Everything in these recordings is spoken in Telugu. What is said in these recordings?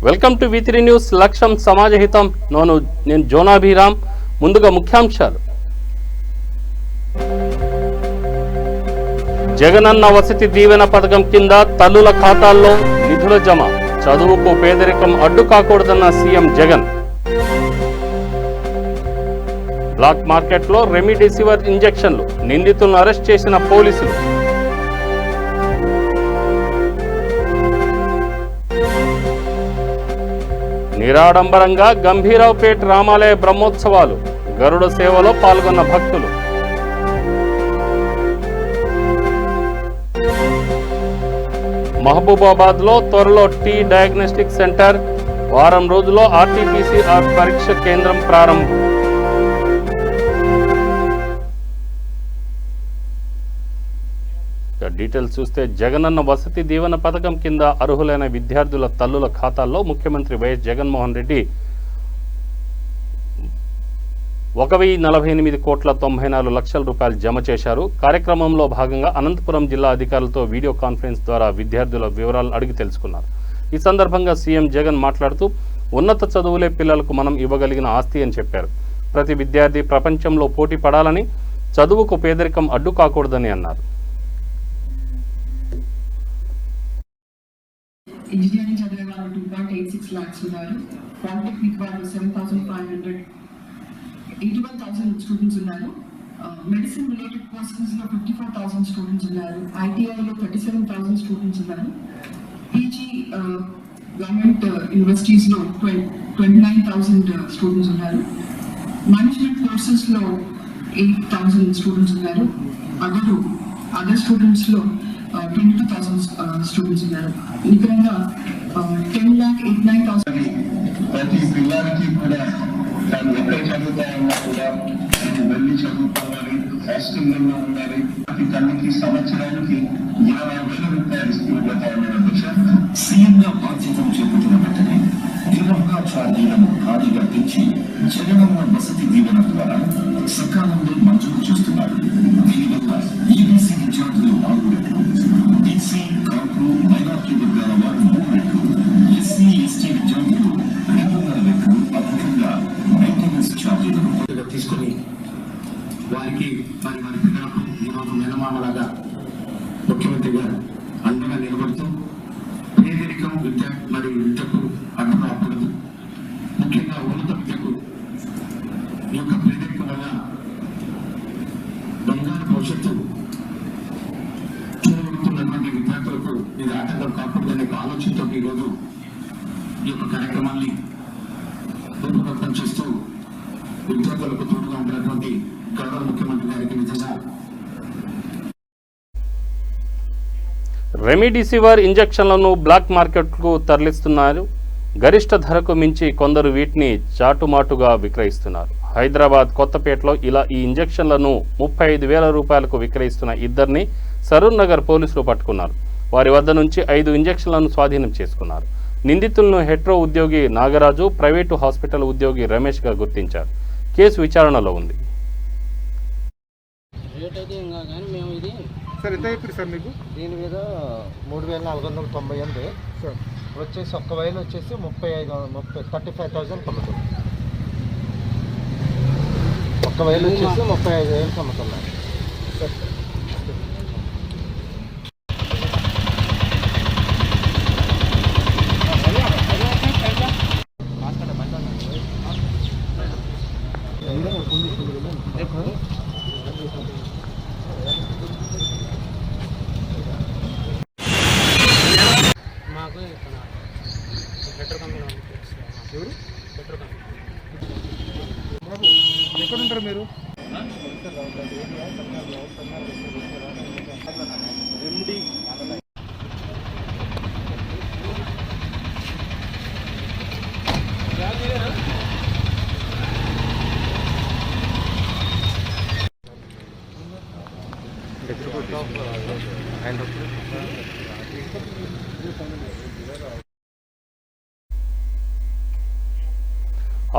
Welcome to V3 news. లక్ష్యం సమాజహితం. నేను జోనాభిరామ్. ముందుగా ముఖ్యాంశాలు. జగనన్న వసతి దీవెన పథకం కింద తల్లుల ఖాతాల్లో నిధుల జమ. చదువుకు పేదరికం అడ్డు కాకూడదన్న సీఎం జగన్. బ్లాక్ మార్కెట్లో రెమిడిసివిర్ ఇంజెక్షన్లు. నిందితులను అరెస్ట్ చేసిన పోలీసులు. నిరాడంబరంగా గంభీరావుపేట్ రామాలయ బ్రహ్మోత్సవాలు. గరుడ సేవలో పాల్గొన్న భక్తులు. మహబూబాబాద్లో త్వరలో టీ డయాగ్నోస్టిక్ సెంటర్. వారం రోజుల్లో RT-PCR పరీక్ష కేంద్రం ప్రారంభం. డీటెయిల్స్ చూస్తే జగనన్న వసతి దీవెన పథకం కింద అర్హులైన విద్యార్థుల తల్లుల ఖాతాల్లో ముఖ్యమంత్రి వైఎస్ జగన్మోహన్ రెడ్డి 1,048,94 రూపాయలు జమ చేశారు. కార్యక్రమంలో భాగంగా అనంతపురం జిల్లా అధికారులతో వీడియో కాన్ఫరెన్స్ ద్వారా విద్యార్థుల వివరాలు అడిగి తెలుసుకున్నారు. ఈ సందర్భంగా సీఎం జగన్ మాట్లాడుతూ ఉన్నత చదువులే పిల్లలకు మనం ఇవ్వగలిగిన ఆస్తి అని చెప్పారు. ప్రతి విద్యార్థి ప్రపంచంలో పోటీ పడాలని, చదువుకు పేదరికం అడ్డు కాకూడదని అన్నారు. ఇంజనీరింగ్ చదివే వాళ్ళు 2.86 lakhs ఉన్నారు. పాలిటెక్నిక్ వాళ్ళు 7,500, 81,000 స్టూడెంట్స్ ఉన్నారు. మెడిసిన్ రిలేటెడ్ కోర్సెస్ లో 54,000 స్టూడెంట్స్ ఉన్నారు. ITI లో 37,000 స్టూడెంట్స్ ఉన్నారు. పీజీ గవర్నమెంట్ యూనివర్సిటీస్ లో 29,000 స్టూడెంట్స్ ఉన్నారు. మేనేజ్మెంట్ కోర్సెస్ లో 8,000 స్టూడెంట్స్ ఉన్నారు. అదర్ స్టూడెంట్స్ లో 22,000 స్టూడెంట్స్ ఉన్నారు. ఈ విధంగా 10,89,000 ప్రతి పిల్లలకి కూడా తను ఎక్కడ చదువుతా ఉన్నా కూడా నేను వెళ్ళి చదువుకోవాలి, హాస్టల్లో ఉండాలి. ప్రతి తల్లికి సంవత్సరానికి 20,000 రూపాయలు ఇస్తున్నట్టు అధ్యక్ష సీఎంగా బాధ్యతలు చేపట్టిన వెంటనే నిర్వహణ ఛార్జీలను భారీగా పెంచి జగనన్న వసతి దీవెన ద్వారా సకాలంలో మంజూరు చేస్తున్నారు. దీనివల్ల EBC విద్యార్థులు 4 రెట్లు, BC, కాపు, మైనార్టీ వర్గాల వారు 3 రెట్లు, SC, ST విద్యార్థులు 2.5 రెట్లు అధికంగా మెయింటెనెన్స్ ఛార్జీలను తీసుకుని వారి పిల్లలకు ఈరోజు మేనమామలాగా ముఖ్యమంత్రి గారు అండగా నిలబడుతూ పేదరికం విద్యకు అడ్డు రాకూడదు. ముఖ్యంగా ఉన్నత విద్యకు ఈ యొక్క పేదరికం వల్ల బంగారు భవిష్యత్తు చూడబడుతున్నటువంటి విద్యార్థులకు ఇది ఆటంకం కాకూడదనే ఆలోచనతో ఈరోజు ఈ యొక్క కార్యక్రమాన్ని రూపకల్పన చేస్తూ విద్యార్థులకు తోడుగా ఉన్నటువంటి గౌరవ ముఖ్యమంత్రి గారికి నిజంగా రెమిడిసివిర్ ఇంజెక్షన్లను బ్లాక్ మార్కెట్కు తరలిస్తున్నారు. గరిష్ట ధరకు మించి కొందరు వీటిని చాటుమాటుగా విక్రయిస్తున్నారు. హైదరాబాద్ కొత్తపేటలో ఇలా ఈ ఇంజెక్షన్లను 35,000 రూపాయలకు విక్రయిస్తున్న ఇద్దరిని సరూర్ నగర్ పోలీసులు పట్టుకున్నారు. వారి వద్ద నుంచి 5 ఇంజెక్షన్లను స్వాధీనం చేసుకున్నారు. నిందితులను హెట్రో ఉద్యోగి నాగరాజు, ప్రైవేటు హాస్పిటల్ ఉద్యోగి రమేష్గా గుర్తించారు. కేసు విచారణలో ఉంది. సార్ ఎంత చెప్పారు సార్ మీకు? దీని మీద 3,498 సార్ వచ్చేసి ఒక్క వైల్ వచ్చేసి 35,000 అమ్ముతుంది. ఒక్క వైల్ వచ్చేసి 35,000 అమ్ముతున్నారు సార్. ఎక్కడ ఉంటారు మీరు?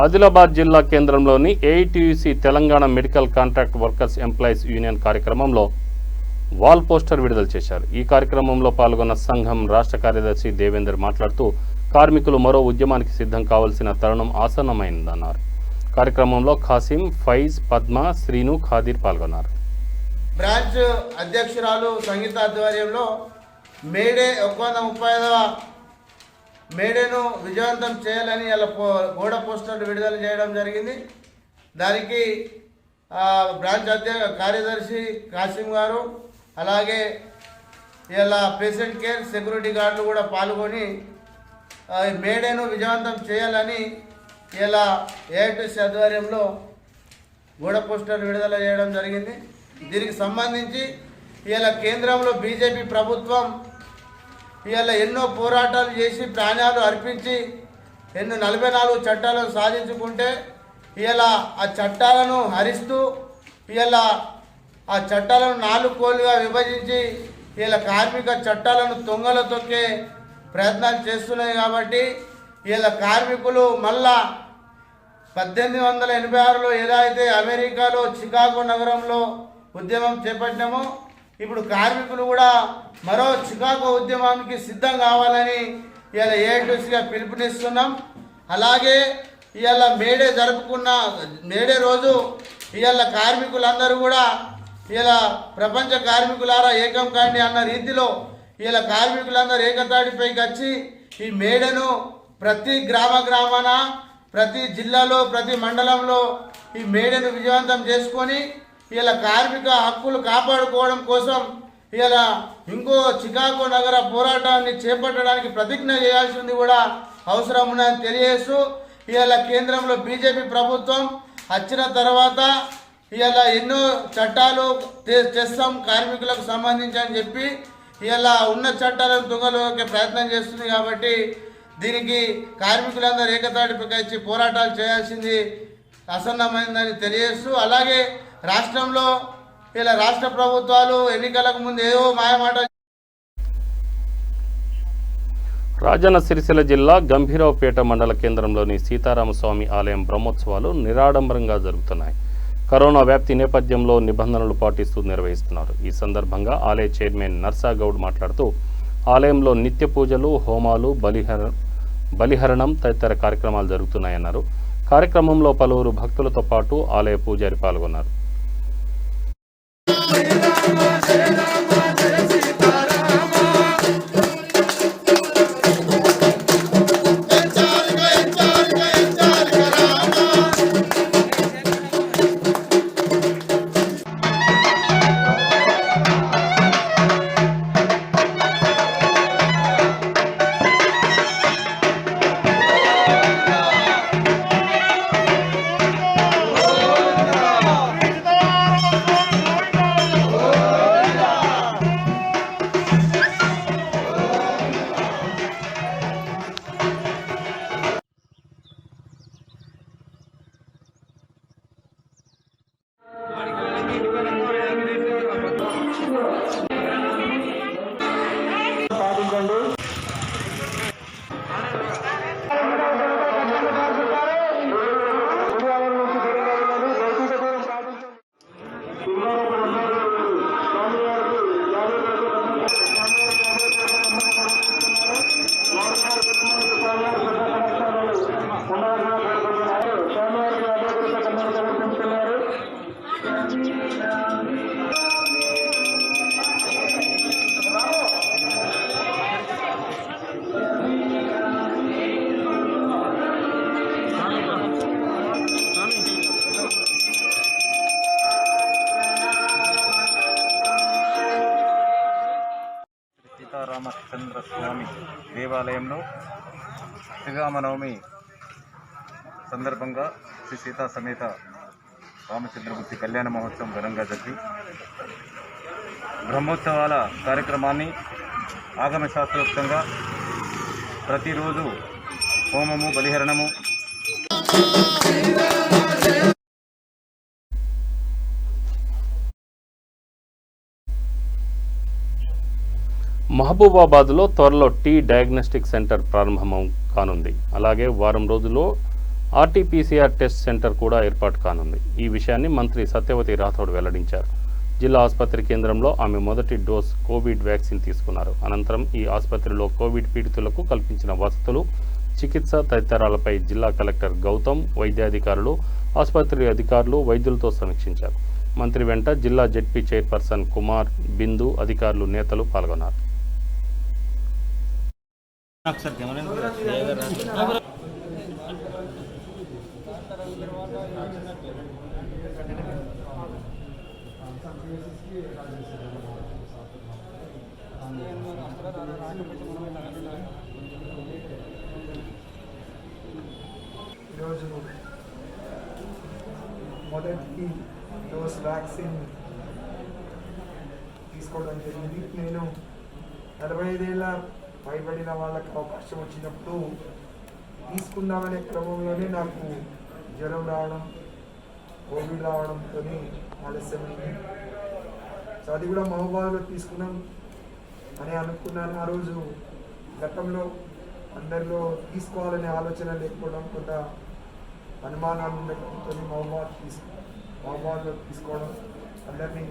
ఆదిలాబాద్ జిల్లా కేంద్రంలోని AITUC Telangana medical contract workers employees union కార్యక్రమంలో వాల్ పోస్టర్ విడుదల చేశారు. ఈ కార్యక్రమంలో పాల్గొన్న సంఘం రాష్ట్ర కార్యదర్శి దేవేందర్ మాట్లాడుతూ కార్మికులు మరో ఉద్యమానికి సిద్ధం కావాల్సిన తరుణం ఆసన్నమైందన్నారు. కార్యక్రమంలో ఖాసిం, ఫైజ్, పద్మ, శ్రీను, ఖాదీర్ పాల్గొన్నారు. బ్రాంచ్ అధ్యక్షురాలు సంగీత ఆధ్వర్యంలో మేడే 135వ మేడేను విజయవంతం చేయాలని ఇలా గోడ పోస్టర్లు విడుదల చేయడం జరిగింది. దానికి బ్రాంచ్ కార్యదర్శి కాసిం గారు, అలాగే ఇలా పేషెంట్ కేర్ సెక్యూరిటీ గార్డులు కూడా పాల్గొని మేడేను విజయవంతం చేయాలని ఇలా ఏఐటీసీ ఆధ్వర్యంలో గోడ పోస్టర్లు విడుదల చేయడం జరిగింది. దీనికి సంబంధించి ఇలా కేంద్రంలో బీజేపీ ప్రభుత్వం ఇలా ఎన్నో పోరాటాలు చేసి ప్రాణాలు అర్పించి 44 చట్టాలను సాధించుకుంటే ఇలా ఆ చట్టాలను హరిస్తూ ఇలా ఆ చట్టాలను 4 కోలుగా విభజించి ఇలా కార్మిక చట్టాలను తొంగలో తొక్కే ప్రయత్నాలు చేస్తున్నాయి. కాబట్టి ఇలా కార్మికులు మళ్ళా 1886లో ఏదైతే అమెరికాలో చికాగో నగరంలో ఉద్యమం చేపట్టినామో ఇప్పుడు కార్మికులు కూడా మరో చికాగో ఉద్యమానికి సిద్ధం కావాలని ఇలా ఏఐటీసీగా పిలుపునిస్తున్నాం. అలాగే ఇవాళ మేడే జరుపుకున్న మేడే రోజు ఇవాళ కార్మికులందరూ కూడా ఇలా ప్రపంచ కార్మికులారా ఏకం కాండి అన్న రీతిలో ఇలా కార్మికులందరూ ఏకతాటిపైకి వచ్చి ఈ మేడను ప్రతి గ్రామాన, ప్రతి జిల్లాలో, ప్రతి మండలంలో ఈ మేడను విజయవంతం చేసుకొని ఇలా కార్మిక హక్కులు కాపాడుకోవడం కోసం ఇలా ఇంకో చికాగో నగర పోరాటాన్ని చేపట్టడానికి ప్రతిజ్ఞ చేయాల్సింది కూడా అవసరం ఉన్నదని తెలియజేస్తూ ఇలా కేంద్రంలో బీజేపీ ప్రభుత్వం వచ్చిన తర్వాత ఇలా ఎన్నో చట్టాలు చేస్తాం కార్మికులకు సంబంధించి అని చెప్పి ఇలా ఉన్న చట్టాలను తుంగలోకి ప్రయత్నం చేస్తుంది. కాబట్టి దీనికి కార్మికులందరూ ఏకతాటిపై వచ్చి పోరాటాలు చేయాల్సింది ఆసన్నమైందని తెలియజేస్తూ, అలాగే రాష్ట్రంలో ఇలా రాష్ట్ర ప్రభుత్వాలు ఎన్నికలకు ముందు ఏవో మాయమాట. రాజన్న సిరిసిల్ల జిల్లా గంభీరావుపేట మండల కేంద్రంలోని సీతారామస్వామి ఆలయం బ్రహ్మోత్సవాలు నిరాడంబరంగా జరుగుతున్నాయి. కరోనా వ్యాప్తి నేపథ్యంలో నిబంధనలు పాటిస్తూ నిర్వహిస్తున్నారు. ఈ సందర్భంగా ఆలయ చైర్మన్ నర్సాగౌడ్ మాట్లాడుతూ ఆలయంలో నిత్య పూజలు, హోమాలు, బలిహరణం తదితర కార్యక్రమాలు జరుగుతున్నాయన్నారు. కార్యక్రమంలో పలువురు భక్తులతో పాటు ఆలయ పూజారి పాల్గొన్నారు. సీతారామచంద్ర స్వామి దేవాలయంలో శ్రీరామనవమి సందర్భంగా శ్రీ సీతా సమేత రామచంద్రమూర్తి కళ్యాణ మహోత్సవం ఘనంగా జరిగి బ్రహ్మోత్సవాల కార్యక్రమాన్ని ఆగమ శాస్త్రోక్తంగా ప్రతిరోజు హోమము, బలిహరణము, మహబూబాబాద్లో త్వరలో టీ డయాగ్నోస్టిక్ సెంటర్ ప్రారంభం కానుంది. అలాగే వారం రోజుల్లో RT-PCR టెస్ట్ సెంటర్ కూడా ఏర్పాటు కానుంది. ఈ విషయాన్ని మంత్రి సత్యవతి రాథోడ్ వెల్లడించారు. జిల్లా ఆసుపత్రి కేంద్రంలో ఆమె మొదటి డోస్ కోవిడ్ వ్యాక్సిన్ తీసుకున్నారు. అనంతరం ఈ ఆసుపత్రిలో కోవిడ్ పీడితులకు కల్పించిన వసతులు, చికిత్స తదితరాలపై జిల్లా కలెక్టర్ గౌతమ్, వైద్యాధికారులు, ఆసుపత్రి అధికారులు, వైద్యులతో సమీక్షించారు. మంత్రి వెంట జిల్లా జెడ్పీ చైర్పర్సన్ కుమార్, బిందు, అధికారులు, నేతలు పాల్గొన్నారు. ఈరోజు మొదటి డోస్ వ్యాక్సిన్ తీసుకోవడం జరిగింది. నేను 45 ఏళ్ళ పైబడిన వాళ్ళకి అవకాశం వచ్చినప్పుడు తీసుకుందామనే క్రమంలోనే నాకు జ్వరం రావడం, కోవిడ్ రావడంతో ఆలస్యమైంది. సో అది కూడా మహబూబాబాద్లో తీసుకున్నాం అని అనుకున్నాను. ఆ రోజు గతంలో అందరిలో తీసుకోవాలనే ఆలోచన లేకపోవడం, కొంత అనుమానాలు ఉండటంతో మహబూబాబాద్లో తీసుకోవడం, అందరినీ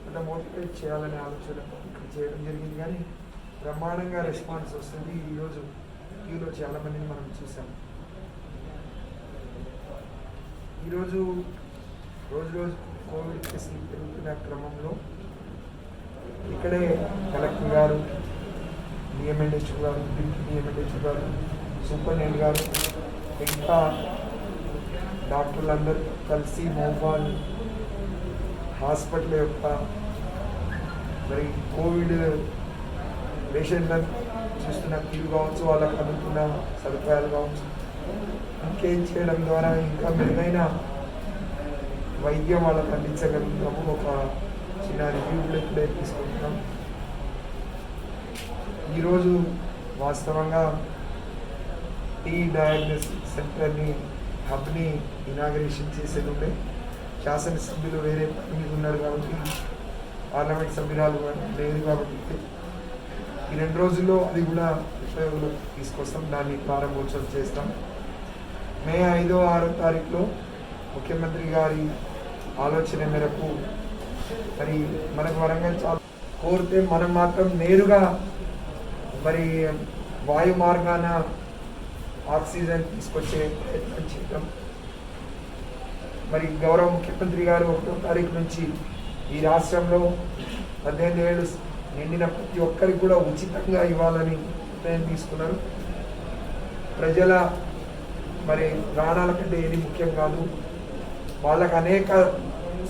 కొంత మోటివేట్ చేయాలనే ఆలోచన ఇక్కడ చేయడం జరిగింది. కానీ బ్రహ్మాండంగా రెస్పాన్స్ వస్తుంది. ఈరోజు క్యూలో చాలామందిని మనం చూసాం. ఈరోజు రోజు కోవిడ్ కేసులు పెరుగుతున్న క్రమంలో ఇక్కడే కలెక్టర్ గారు, డిఎంఎన్హెచ్ గారు, డిఎంఎన్హెచ్ గారు, సూపరింటెండెంట్ గారు, ఇంకా డాక్టర్లందరూ కలిసి మహబూబాబాద్ హాస్పిటల్ యొక్క మరి కోవిడ్ పేషెంట్లను చూస్తున్న క్యూ కావచ్చు, వాళ్ళకి అందుతున్న సదుపాయాలు కావచ్చు, ఇంకేం చేయడం ద్వారా ఇంకా మెరుగైన వైద్యం వాళ్ళకి అందించగలుగుతాము. ఒక చిన్న రివ్యూ కూడా తీసుకుంటున్నాం. ఈరోజు వాస్తవంగా టీ డయాగ్నోస్టిక్ సెంటర్ని, హబ్ని ఇనాగరేషన్ చేసేది ఉండే. శాసనసభ్యులు వేరే పని ఉన్నారు కాబట్టి, పార్లమెంట్ సభ్యురాలు లేదు కాబట్టి ఈ 2 రోజుల్లో అది కూడా ఉపయోగంలో తీసుకొస్తాం. దాన్ని ప్రారంభోత్సవం చేస్తాం. మే 5, 6 తారీఖులో ముఖ్యమంత్రి గారి ఆలోచన మేరకు మరి మనకు వరంగల్ చాలా కోరితే మనం మాత్రం నేరుగా మరి వాయు మార్గాన ఆక్సిజన్ తీసుకొచ్చే ప్రయత్నం చేద్దాం. మరి గౌరవ ముఖ్యమంత్రి గారు 1వ తారీఖు నుంచి ఈ రాష్ట్రంలో 18 ఏళ్ళు నిండిన ప్రతి ఒక్కరికి కూడా ఉచితంగా ఇవ్వాలని నిర్ణయం తీసుకున్నారు. ప్రజల మరి ప్రాణాల కంటే ఏది ముఖ్యం కాదు. వాళ్ళకు అనేక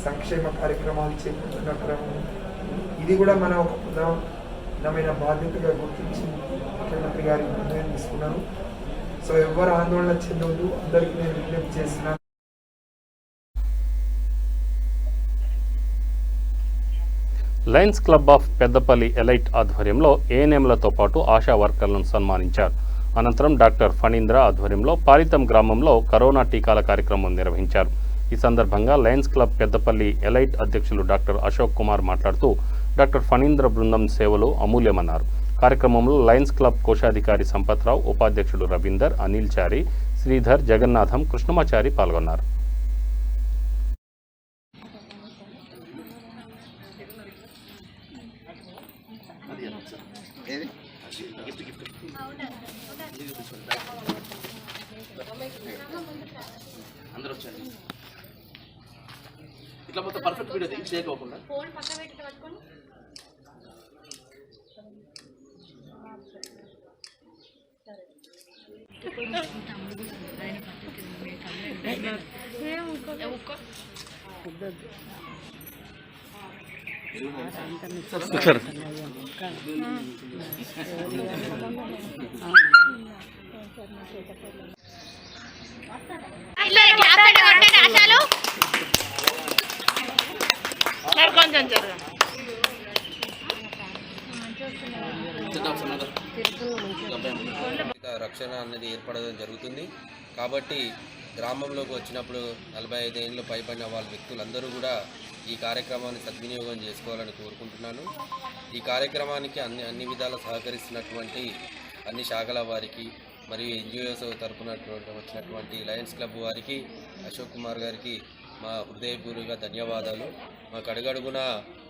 సంక్షేమ కార్యక్రమాలు చేపడుతున్న క్రమం ఇది కూడా మన ఒక ప్రధానమైన బాధ్యతగా గుర్తించి ముఖ్యమంత్రి గారి నిర్ణయం తీసుకున్నారు. సో ఎవరు ఆందోళన చెందవద్దు, అందరికీ నేను విజ్ఞప్తి చేస్తున్నాను. Lions club of Peddapalli elite ఆధ్వర్యంలో ఏఎన్ఎంలతో పాటు ఆశా వర్కర్లను సన్మానించారు. అనంతరం డాక్టర్ ఫణీంద్ర ఆధ్వర్యంలో పాలితం గ్రామంలో కరోనా టీకాల కార్యక్రమం నిర్వహించారు. ఈ సందర్భంగా లయన్స్ క్లబ్ పెద్దపల్లి ఎలైట్ అధ్యక్షులు డాక్టర్ అశోక్ కుమార్ మాట్లాడుతూ డాక్టర్ ఫణీంద్ర బృందం సేవలు అమూల్యమన్నారు. కార్యక్రమంలో లయన్స్ క్లబ్ కోశాధికారి సంపత్రావు, ఉపాధ్యక్షుడు రవీందర్, అనిల్ చారి, శ్రీధర్, జగన్నాథం, కృష్ణమాచారి పాల్గొన్నారు. అందరూ వచ్చండి. ఇట్లా మొత్తం పర్ఫెక్ట్ వీడియో చేయకోకుండా ఫోన్ పక్క పెట్టి పట్టుకొని రక్షణ అన్నది ఏర్పడడం జరుగుతుంది. కాబట్టి గ్రామంలోకి వచ్చినప్పుడు 45 ఏళ్ళు పైబడిన వాళ్ళ వ్యక్తులందరూ కూడా ఈ కార్యక్రమాన్ని సద్వినియోగం చేసుకోవాలని కోరుకుంటున్నాను. ఈ కార్యక్రమానికి అన్ని విధాలా సహకరిస్తున్నటువంటి అన్ని శాఖల వారికి మరియు ఎన్జిఓస్ తరపున వచ్చినటువంటి లయన్స్ క్లబ్ వారికి, అశోక్ కుమార్ గారికి మా హృదయపూర్వక ధన్యవాదాలు. మాకు అడుగడుగున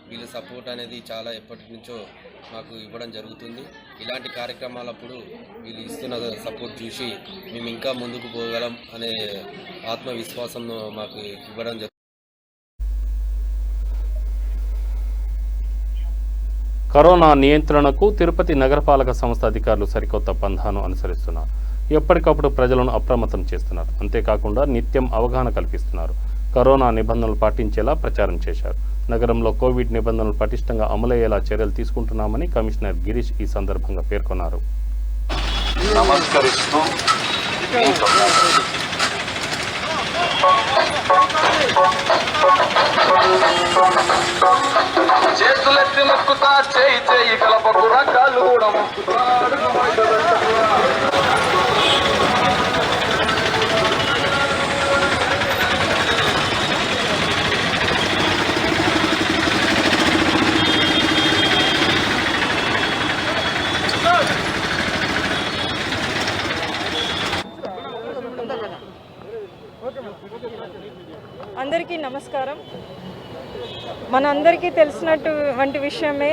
వీళ్ళ సపోర్ట్ అనేది చాలా ఎప్పటి నుంచో మాకు ఇవ్వడం జరుగుతుంది. ఇలాంటి కార్యక్రమాలప్పుడు వీళ్ళు ఇస్తున్న సపోర్ట్ చూసి మేము ఇంకా ముందుకు పోగలం అనే ఆత్మవిశ్వాసం మాకు ఇవ్వడం జరుగుతుంది. కరోనా నియంత్రణకు తిరుపతి నగరపాలక సంస్థ అధికారులు సరికొత్త పంథాను అనుసరిస్తున్నారు. ఎప్పటికప్పుడు ప్రజలను అప్రమత్తం చేస్తున్నారు. అంతేకాకుండా నిత్యం అవగాహన కల్పిస్తున్నారు. కరోనా నిబంధనలు పాటించేలా ప్రచారం చేశారు. నగరంలో కోవిడ్ నిబంధనలు పటిష్టంగా అమలయ్యేలా చర్యలు తీసుకుంటున్నామని కమిషనర్ గిరీష్ ఈ సందర్భంగా పేర్కొన్నారు. చేతులెత్తి మొక్కుతా చేయి చేయి కలపకు రకాలు కూడా మొక్కుతా. అందరికీ నమస్కారం. మనందరికీ తెలిసినటువంటి విషయమే,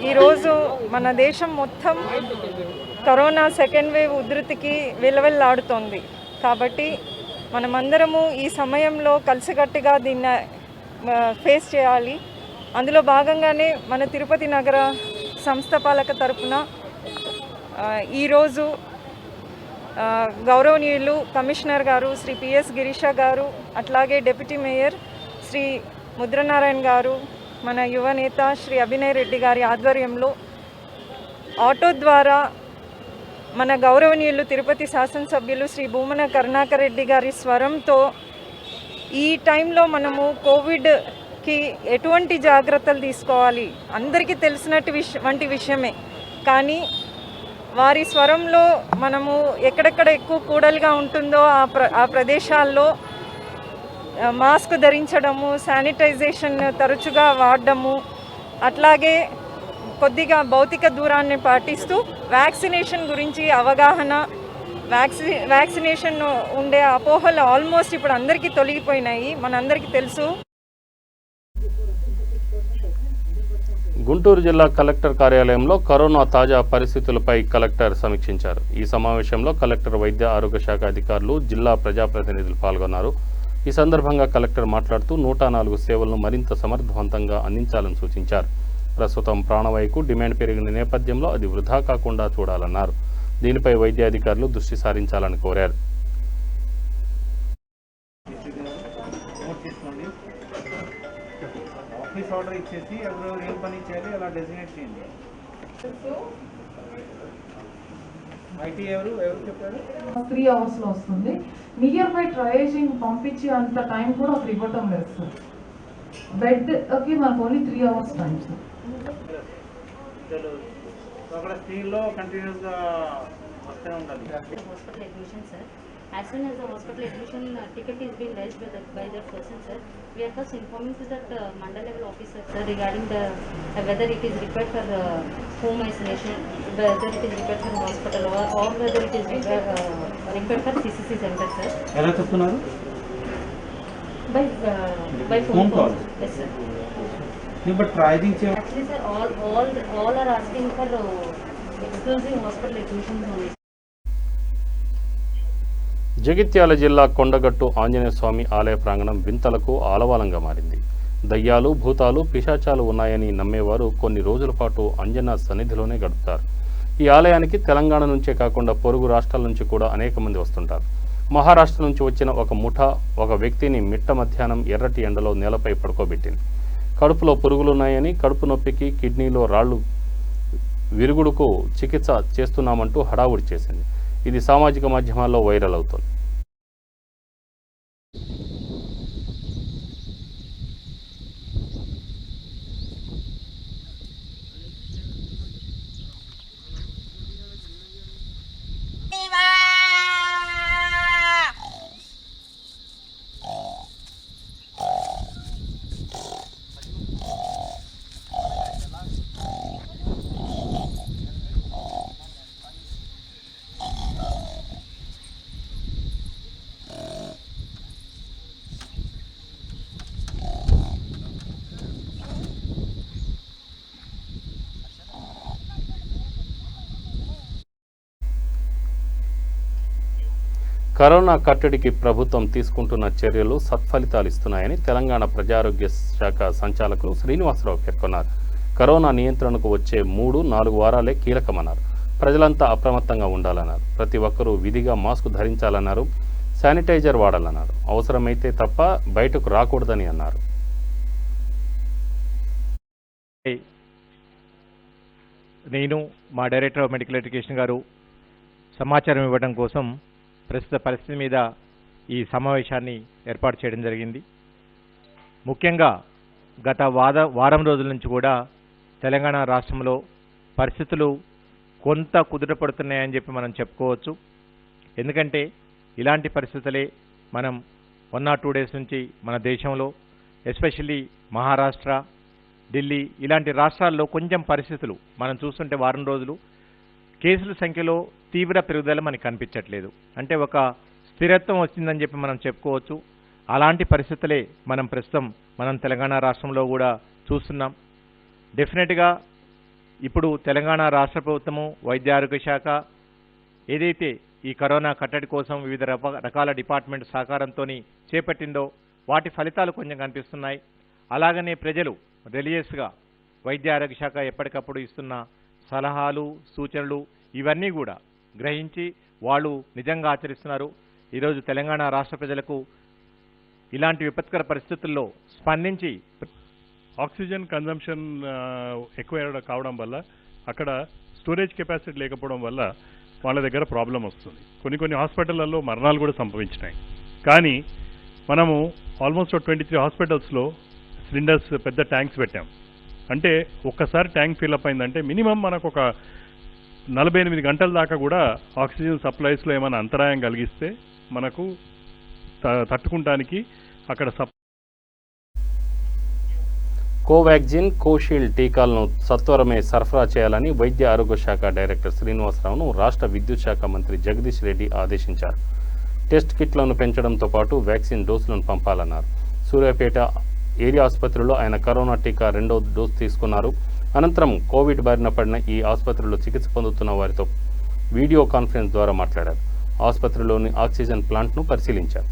ఈరోజు మన దేశం మొత్తం కరోనా సెకండ్ వేవ్ ఉధృతికి విలవిల్లాడుతోంది. కాబట్టి మనమందరము ఈ సమయంలో కలిసికట్టుగా దీన్ని ఫేస్ చేయాలి. అందులో భాగంగానే మన తిరుపతి నగర సంస్థాపాలక తరపున ఈరోజు గౌరవనీయులు కమిషనర్ గారు శ్రీ పిఎస్ గిరీష గారు, అట్లాగే డిప్యూటీ మేయర్ శ్రీ ముద్రనారాయణ గారు, మన యువనేత శ్రీ అభినయ్ రెడ్డి గారి ఆధ్వర్యంలో ఆటో ద్వారా మన గౌరవనీయులు తిరుపతి శాసనసభ్యులు శ్రీ భూమన కరుణాకర్ రెడ్డి గారి స్వరంతో ఈ టైంలో మనము కోవిడ్కి ఎటువంటి జాగ్రత్తలు తీసుకోవాలి అందరికీ తెలిసినటువంటి విషయమే. కానీ వారి స్వరంలో మనము ఎక్కడెక్కడ ఎక్కువ కూడలిగా ఉంటుందో ఆ ప్రదేశాల్లో మాస్క్ ధరించడము, శానిటైజేషన్ తరచుగా వాడడము, అట్లాగే కొద్దిగా భౌతిక దూరాన్ని పాటిస్తూ వ్యాక్సినేషన్ గురించి అవగాహన, వ్యాక్సినేషన్ ఉండే అపోహలు ఆల్మోస్ట్ ఇప్పుడు అందరికీ తొలగిపోయినాయి, మనందరికీ తెలుసు. గుంటూరు జిల్లా కలెక్టర్ కార్యాలయంలో కరోనా తాజా పరిస్థితులపై కలెక్టర్ సమీక్షించారు. ఈ సమావేశంలో కలెక్టర్, వైద్య ఆరోగ్య శాఖ అధికారులు, జిల్లా ప్రజాప్రతినిధులు పాల్గొన్నారు. ఈ సందర్భంగా కలెక్టర్ మాట్లాడుతూ 104 సేవలను మరింత సమర్థవంతంగా అందించాలని సూచించారు. ప్రస్తుతం ప్రాణవాయువుకు డిమాండ్ పెరిగిన నేపథ్యంలో అది వృధా కాకుండా చూడాలన్నారు. దీనిపై వైద్యాధికారులు దృష్టి సారించాలని కోరారు. ఆఫీస్ ఆర్డర్ ఇచ్చేసి ఎవరెవరు ఏం పని చేయాలి అలా డెసిగ్నేట్ చేయండి. ఐటీ ఎవరు చెప్పారు 3 అవర్స్లో వస్తుంది. నియర్ బై ట్రయేజింగ్ పంపించి అంత టైం కూడా అక్కడ ఇవ్వటం లేదు సార్. బెడ్కి మనకు ఓన్లీ 3 అవర్స్ టైం సార్. అక్కడ స్క్రీన్లో కంటిన్యూస్గా వస్తూనే ఉండాలి. Hospital admission, sir. As soon as the hospital admission ticket is being raised by the person, sir, we are first informing to that mandal level officer, sir, regarding the whether it is required for home isolation, whether it is required for hospital, or whether it is required for CCC center, sir. ఎలా చెప్తున్నారు? By phone call. Yes, sir. But triaging actually, sir, all are asking for exclusive hospital admissions only. Jagtial జిల్లా కొండగట్టు ఆంజనేయ స్వామి ఆలయ ప్రాంగణం వింతలకు ఆలవాలంగా మారింది. దయ్యాలు, భూతాలు, పిశాచాలు ఉన్నాయని నమ్మేవారు కొన్ని రోజుల పాటు అంజనా సన్నిధిలోనే గడుపుతారు. ఈ ఆలయానికి తెలంగాణ నుంచే కాకుండా పొరుగు రాష్ట్రాల నుంచి కూడా అనేక మంది వస్తుంటారు. మహారాష్ట్ర నుంచి వచ్చిన ఒక ముఠా ఒక వ్యక్తిని మిట్ట మధ్యాహ్నం ఎర్రటి ఎండలో నేలపై పడుకోబెట్టింది. కడుపులో పురుగులున్నాయని, కడుపు నొప్పికి, కిడ్నీలో రాళ్లు విరుగుడుకు చికిత్స చేస్తున్నామంటూ హడావుడి చేసింది. ఇది సామాజిక మాధ్యమాల్లో వైరల్ అవుతోంది. కరోనా కట్టడికి ప్రభుత్వం తీసుకుంటున్న చర్యలు సత్ఫలితాలు ఇస్తున్నాయని తెలంగాణ ప్రజారోగ్య శాఖ సంచాలకులు శ్రీనివాసరావు పేర్కొన్నారు. కరోనా నియంత్రణకు వచ్చే 3-4 వారాలే కీలకమన్నారు. ప్రజలంతా అప్రమత్తంగా ఉండాలన్నారు. ప్రతి ఒక్కరూ విధిగా మాస్క్ ధరించాలన్నారు. శానిటైజర్ వాడాలన్నారు. అవసరమైతే తప్ప బయటకు రాకూడదని అన్నారు. నేను మా డైరెక్టర్ ఆఫ్ మెడికల్ ఎడ్యుకేషన్ గారు సమాచారం ఇవ్వడం కోసం ప్రస్తుత పరిస్థితి మీద ఈ సమావేశాన్ని ఏర్పాటు చేయడం జరిగింది. ముఖ్యంగా గత వారం రోజుల నుంచి కూడా తెలంగాణ రాష్ట్రంలో పరిస్థితులు కొంత కుదుటపడుతున్నాయని చెప్పి మనం చెప్పుకోవచ్చు. ఎందుకంటే ఇలాంటి పరిస్థితులే మనం 1 or 2 days నుంచి మన దేశంలో ఎస్పెషల్లీ మహారాష్ట్ర, ఢిల్లీ ఇలాంటి రాష్ట్రాల్లో కొంచెం పరిస్థితులు మనం చూస్తుంటే వారం రోజులు కేసుల సంఖ్యలో తీవ్ర పెరుగుదల మనకు కనిపించట్లేదు. అంటే ఒక స్థిరత్వం వచ్చిందని చెప్పి మనం చెప్పుకోవచ్చు. అలాంటి పరిస్థితులే మనం తెలంగాణ రాష్ట్రంలో కూడా చూస్తున్నాం. డెఫినెట్గా ఇప్పుడు తెలంగాణ రాష్ట్ర ప్రభుత్వము వైద్య ఆరోగ్య శాఖ ఏదైతే ఈ కరోనా కట్టడి కోసం వివిధ రకాల డిపార్ట్మెంట్ సహకారంతో చేపట్టిందో వాటి ఫలితాలు కొంచెం కనిపిస్తున్నాయి. అలాగనే ప్రజలు రిలీజియస్గా వైద్య ఆరోగ్య శాఖ ఎప్పటికప్పుడు ఇస్తున్న సలహాలు, సూచనలు ఇవన్నీ కూడా గ్రహించి వాళ్ళు నిజంగా ఆచరిస్తున్నారు. ఈరోజు తెలంగాణ రాష్ట్ర ప్రజలకు ఇలాంటి విపత్కర పరిస్థితుల్లో స్పందించి ఆక్సిజన్ కన్జంప్షన్ ఎక్కువ కావడం వల్ల అక్కడ స్టోరేజ్ కెపాసిటీ లేకపోవడం వల్ల వాళ్ళ దగ్గర ప్రాబ్లం వస్తుంది. కొన్ని హాస్పిటళ్లలో మరణాలు కూడా సంభవించినాయి. కానీ మనము ఆల్మోస్ట్ 23 హాస్పిటల్స్లో సిలిండర్స్ పెద్ద ట్యాంక్స్ పెట్టాం. అంటే ఒక్కసారి ట్యాంక్ ఫిల్అప్ అయిందంటే మినిమం మనకు ఒక 48 గంటల దాకా కూడా ఆక్సిజన్ సప్లైస్లో ఏమైనా అంతరాయం కలిగిస్తే మనకు తట్టుకుంటానికి అక్కడ కోవాక్సిన్, కోషీల్డ్ టీకాలను సత్వరమే సరఫరా చేయాలని వైద్య ఆరోగ్య శాఖ డైరెక్టర్ శ్రీనివాసరావును రాష్ట్ర విద్యుత్ శాఖ మంత్రి జగదీష్ రెడ్డి ఆదేశించారు. టెస్ట్ కిట్లను పెంచడంతో పాటు వ్యాక్సిన్ డోసులను పంపాలన్నారు. సూర్యాపేట ఏరియా ఆసుపత్రిలో ఆయన కరోనా టీకా 2వ డోసు తీసుకున్నారు. అనంతరం కోవిడ్ బారిన పడిన ఈ ఆసుపత్రిలో చికిత్స పొందుతున్న వారితో వీడియో కాన్ఫరెన్స్ ద్వారా మాట్లాడారు. ఆసుపత్రిలోని ఆక్సిజన్ ప్లాంట్ను పరిశీలించారు.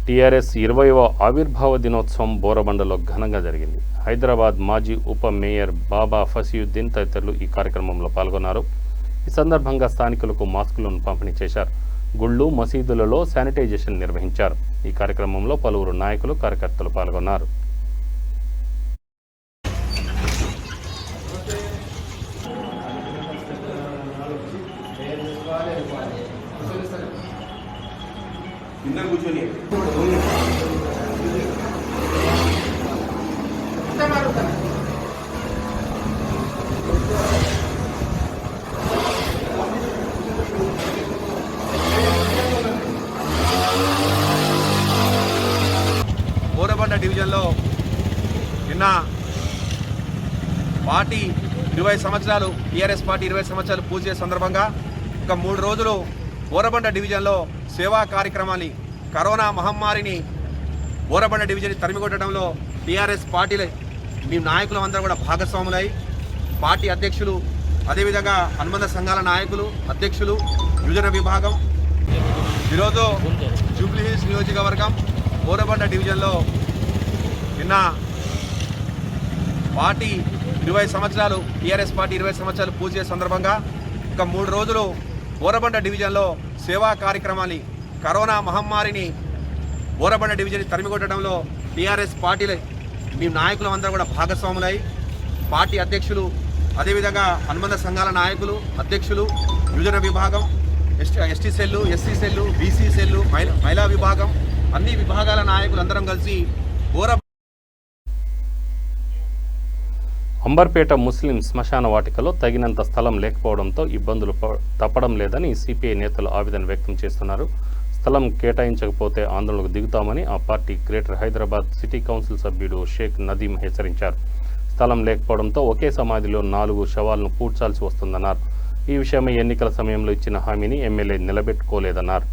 టీఆర్ఎస్ 20వ ఆవిర్భావ దినోత్సవం బోరబండలో ఘనంగా జరిగింది. హైదరాబాద్ మాజీ ఉప మేయర్ బాబా ఫసియుద్దీన్ తదితరులు ఈ కార్యక్రమంలో పాల్గొన్నారు. ఈ సందర్భంగా స్థానికులకు మాస్కులను పంపిణీ చేశారు. గుళ్ళు, మసీదులలో శానిటైజేషన్ నిర్వహించారు. ఈ కార్యక్రమంలో పలువురు నాయకులు, కార్యకర్తలు పాల్గొన్నారు. బోరబండ డివిజన్లో నిన్న పార్టీ 20 సంవత్సరాలు టీఆర్ఎస్ పార్టీ 20 సంవత్సరాలు పూజ చేసే సందర్భంగా ఒక 3 రోజులు బోరబండ డివిజన్లో సేవా కార్యక్రమాన్ని కరోనా మహమ్మారిని బోరబండ డివిజన్ తరిమికొట్టడంలో టీఆర్ఎస్ పార్టీల మీ నాయకులు అందరూ కూడా భాగస్వాములై పార్టీ అధ్యక్షులు, అదేవిధంగా అనుబంధ సంఘాల నాయకులు, అధ్యక్షులు, యువజన విభాగం ఈరోజు జూబ్లీహిల్స్ నియోజకవర్గం బోరబండ డివిజన్లో నిన్న పార్టీ 20 సంవత్సరాలు టీఆర్ఎస్ పార్టీ 20 సంవత్సరాలు పూజ చేసే సందర్భంగా ఒక 3 రోజులు బోరబండ డివిజన్లో సేవా కార్యక్రమాన్ని కరోనా మహమ్మారిని బోరబండ డివిజన్ తరిమికొట్టడంలో టీఆర్ఎస్ పార్టీల మీ నాయకులు అందరూ కూడా భాగస్వాములై పార్టీ అధ్యక్షులు, అదేవిధంగా అనుబంధ సంఘాల నాయకులు, అధ్యక్షులు, యువజన విభాగం, ST cell, SC cell, BC cell, మహిళా విభాగం అన్ని విభాగాల నాయకులు అందరం కలిసి అంబర్పేట ముస్లిం శ్మశాన వాటికలో తగినంత స్థలం లేకపోవడంతో ఇబ్బందులు తప్పడం లేదని సిపిఐ నేతలు ఆవేదన వ్యక్తం చేస్తున్నారు. స్థలం కేటాయించకపోతే ఆందోళనకు దిగుతామని ఆ party greater Hyderabad city council సభ్యుడు షేక్ నదీం హెచ్చరించారు. స్థలం లేకపోవడంతో ఒకే సమాధిలో 4 శవాలను పూడ్చాల్సి వస్తుందన్నారు. ఈ విషయమై ఎన్నికల సమయంలో ఇచ్చిన హామీని ఎమ్మెల్యే నిలబెట్టుకోలేదన్నారు.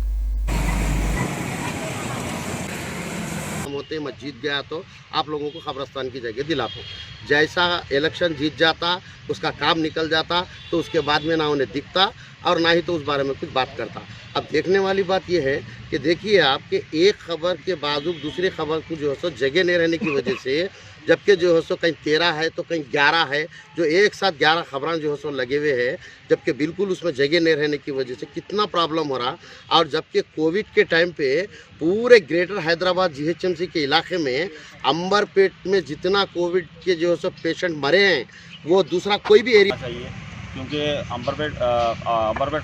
होते मैं जीत गया तो आप लोगों को कब्रिस्तान की जगह दिलाता हूँ। जैसा इलेक्शन जीत जाता उसका काम निकल जाता तो उसके बाद में ना उन्हें दिखता और ना ही तो उस बारे में कुछ बात करता। अब देखने वाली बात यह है कि देखिए आपके एक खबर के बावजूद दूसरी खबर को जो है सो जगह नहीं रहने की वजह से, जबकि जो है सो कहीं 13 है तो कहीं 11 है, जो एक साथ 11 खबरें जो है सो लगे हुए हैं, जबकि बिल्कुल उसमें जगह नहीं रहने की वजह से कितना प्रॉब्लम हो रहा। और जबकि कोविड के टाइम पे पूरे ग्रेटर हैदराबाद GHMC के इलाके में अंबरपेट में जितना कोविड के जो है सो पेशेंट मरे हैं वो दूसरा कोई भी एरिया चाहिए, क्योंकि अंबरपेट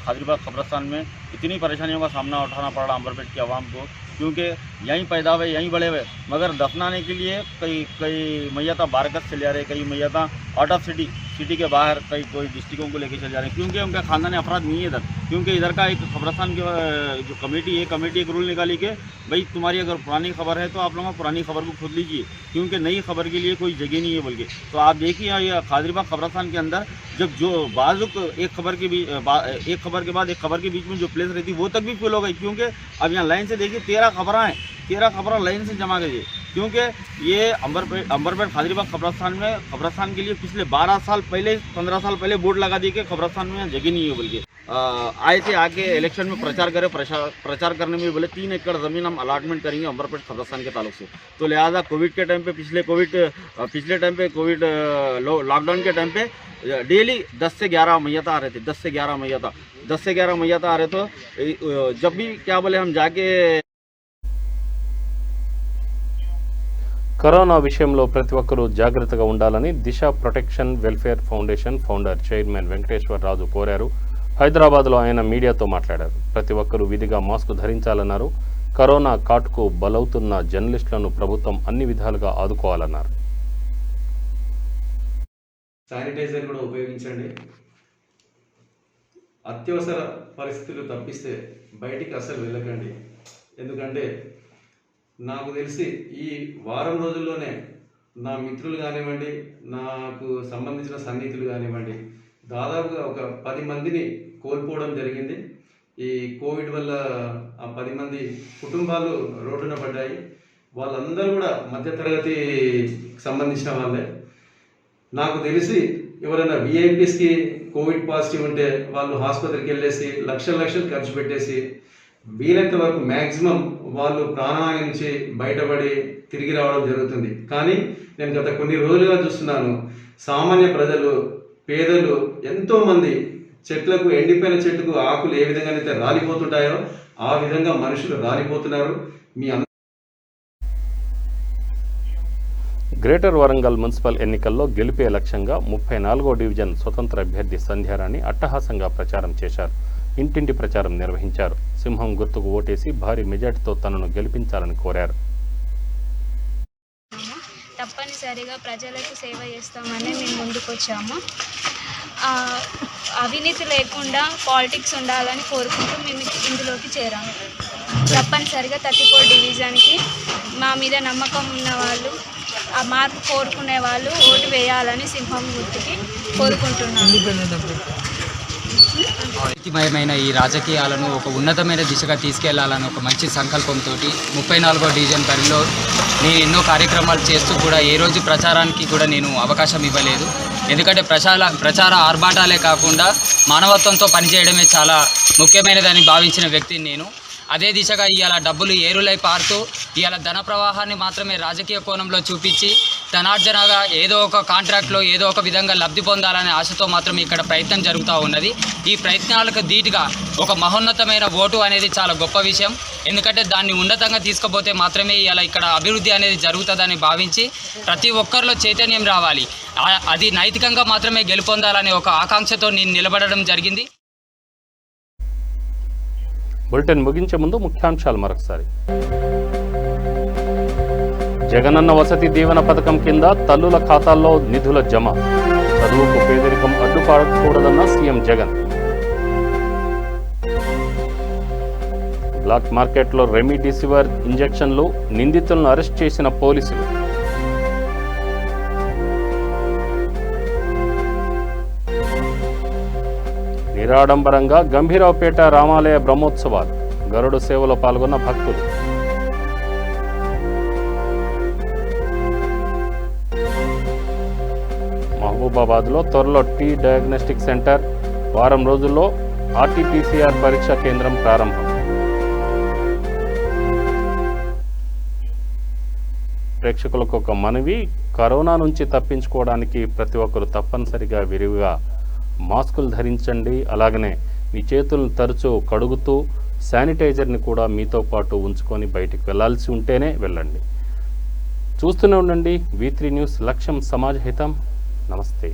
हाजिराबाद कब्रिस्तान में इतनी परेशानियों का सामना उठाना पड़ रहा अंबरपेट की आवाम को, क्योंकि यहीं पैदा हुए यहीं बड़े हुए, मगर दफनाने के लिए कई मैयता बारकत से ले रहे, कई मैयता आउट ऑफ सिटी के बाहर कई कोई डिस्ट्रिक्टों को लेके चले जा रहे हैं, क्योंकि उनका खानदानी अफराद नहीं है इधर। क्योंकि इधर का एक कब्रिस्तान की जो कमेटी एक रूल निकाली कि भाई तुम्हारी अगर पुरानी खबर है तो आप लोग पुरानी खबर को खुद लीजिए, क्योंकि नई खबर के लिए कोई जगह नहीं है बोल के। तो आप देखिए ये हाजिराबाद कब्रिस्तान के अंदर जब जो बाजुक एक खबर के बाद एक खबर के बीच में जो प्लेस रहती वो तक भी फुल हो गई, क्योंकि अब यहाँ लाइन से देखिए 13 खबरें हैं, 13 खबरें लाइन से जमा कीजिए, क्योंकि ये अंबरपेट हाजिराबाद कब्रिस्तान के लिए पिछले 12 साल पहले 15 साल पहले बोर्ड लगा दिए कि कब्रिस्तान में जगह नहीं है बोल के। आए थे आके इलेक्शन में प्रचार करने में बोले 3 एकड़ ज़मीन हम अलाटमेंट करेंगे अंबरपेट कब्रिस्तान के ताल्लुक से। तो लिहाजा कोविड के टाइम पे पिछले टाइम पे कोविड लॉकडाउन के टाइम पे डेली 10 से 11 मैयता आ रहे थे, 10 से 11 मैयता आ रहे। तो जब भी क्या बोले हम जाके కరోనా విషయంలో ప్రతి ఒక్కరూ జాగ్రత్తగా ఉండాలని Disha protection welfare foundation founder chairman Venkateswararaju కోరారు. హైదరాబాద్లో ఆయన మీడియాతో మాట్లాడారు. ప్రతి ఒక్కరూ విధిగా మాస్క్ ధరించాలన్నారు. కరోనా కాటుకు బలవుతున్న జర్నలిస్టులను ప్రభుత్వం అన్ని విధాలుగా ఆదుకోవాలన్నారు. శానిటైజర్ కూడా ఉపయోగించండి. అత్యవసర పరిస్థితులు తప్పిస్తే బయటికి అసలు వెళ్ళకండి. ఎందుకంటే నాకు తెలిసి ఈ వారం రోజుల్లోనే నా మిత్రులు కానివ్వండి, నాకు సంబంధించిన సన్నిహితులు కానివ్వండి, దాదాపుగా ఒక 10 మందిని కోల్పోవడం జరిగింది. ఈ కోవిడ్ వల్ల ఆ 10 మంది కుటుంబాలు రోడ్డున పడ్డాయి. వాళ్ళందరూ కూడా మధ్యతరగతి సంబంధించిన వాళ్ళే. నాకు తెలిసి ఎవరైనా VIPస్కి కోవిడ్ పాజిటివ్ ఉంటే వాళ్ళు ఆసుపత్రికి వెళ్ళేసి లక్షలు ఖర్చు పెట్టేసి వీలైనంత వరకు మ్యాక్సిమం వాళ్ళు ప్రాణహాని నుంచి బయటపడి తిరిగి రావడం జరుగుతుంది. కానీ నేను గత కొన్ని రోజులుగా చూస్తున్నాను, సామాన్య ప్రజలు, పేదలు ఎంతోమంది చెట్లకు, ఎండిపోయిన చెట్టుకు ఆకులు ఏ విధంగా అయితే రాలిపోతుంటాయో ఆ విధంగా మనుషులు రాలిపోతున్నారు. మీ గ్రేటర్ వరంగల్ మున్సిపల్ ఎన్నికల్లో గెలిపే లక్ష్యంగా 34వ డివిజన్ స్వతంత్ర అభ్యర్థి సంధ్యారాణి అట్టహాసంగా ప్రచారం చేశారు. ఇంటింటి ప్రచారం నిర్వహించారు. సింహం గుర్తుకు ఓటేసి భారీ మెజార్టీతో తనను గెలిపించాలని కోరారు. తప్పనిసరిగా ప్రజలకు సేవ చేస్తామని మేము ముందుకొచ్చాము. అవినీతి లేకుండా పాలిటిక్స్ ఉండాలని కోరుకుంటూ మేము ఇందులోకి చేరాము. తప్పనిసరిగా 34 డివిజన్కి మా మీద నమ్మకం ఉన్న వాళ్ళు, ఆ మార్పు కోరుకునే వాళ్ళు ఓటు వేయాలని సింహం గుర్తుకి కోరుకుంటున్నాము. నీతిమయమైన ఈ రాజకీయాలను ఒక ఉన్నతమైన దిశగా తీసుకెళ్లాలని ఒక మంచి సంకల్పంతో 34వ డివిజన్ పరిధిలో నేను ఎన్నో కార్యక్రమాలు చేస్తూ కూడా ఏ రోజు ప్రచారానికి కూడా నేను అవకాశం ఇవ్వలేదు. ఎందుకంటే ప్రచార ఆర్భాటాలే కాకుండా మానవత్వంతో పనిచేయడమే చాలా ముఖ్యమైనదని భావించిన వ్యక్తిని నేను. అదే దిశగా ఇవాళ డబ్బులు ఏరులై పారుతూ ఇవాళ ధన ప్రవాహాన్ని మాత్రమే రాజకీయ కోణంలో చూపించి ధనార్జనగా ఏదో ఒక కాంట్రాక్ట్లో ఏదో ఒక విధంగా లబ్ధి పొందాలనే ఆశతో మాత్రం ఇక్కడ ప్రయత్నం జరుగుతూ ఉన్నది. ఈ ప్రయత్నాలకు ధీటుగా ఒక మహోన్నతమైన ఓటు అనేది చాలా గొప్ప విషయం. ఎందుకంటే దాన్ని ఉన్నతంగా తీసుకుపోతే మాత్రమే ఇలా ఇక్కడ అభివృద్ధి అనేది జరుగుతుందని భావించి ప్రతి ఒక్కరిలో చైతన్యం రావాలి, అది నైతికంగా మాత్రమే గెలుపొందాలనే ఒక ఆకాంక్షతో నేను నిలబడడం జరిగింది. బులెటిన్ ముగించే ముందు ముఖ్యాంశాలు మరొకసారి. జగనన్న వసతి దీవెన పథకం కింద తల్లుల ఖాతాల్లో నిధుల జమ. చదువుకు పేదరికం అడ్డుపడకూడదన్న సీఎం జగన్. బ్లాక్ మార్కెట్లో రెమిడిసివిర్ ఇంజెక్షన్లు, నిందితులను అరెస్ట్ చేసిన పోలీసులు. నిరాడంబరంగా గంభీరావుపేట రామాలయ బ్రహ్మోత్సవాలు, గరుడు సేవలో పాల్గొన్న భక్తులు. మహబూబాబాద్లో త్వరలో టీ డయాగ్నోస్టిక్ సెంటర్, వారం రోజుల్లో ఆర్టీపీసీఆర్ పరీక్షా కేంద్రం ప్రారంభం. ప్రేక్షకులకు ఒక మనవి, కరోనా నుంచి తప్పించుకోవడానికి ప్రతి ఒక్కరు తప్పనిసరిగా విరివిగా మాస్కులు ధరించండి. అలాగనే మీ చేతులను తరచూ కడుగుతూ శానిటైజర్ని కూడా మీతో పాటు ఉంచుకొని బయటికి వెళ్ళాల్సి ఉంటేనే వెళ్ళండి. చూస్తూనే ఉండండి V3 న్యూస్, లక్ష్యం సమాజ హితం. నమస్తే.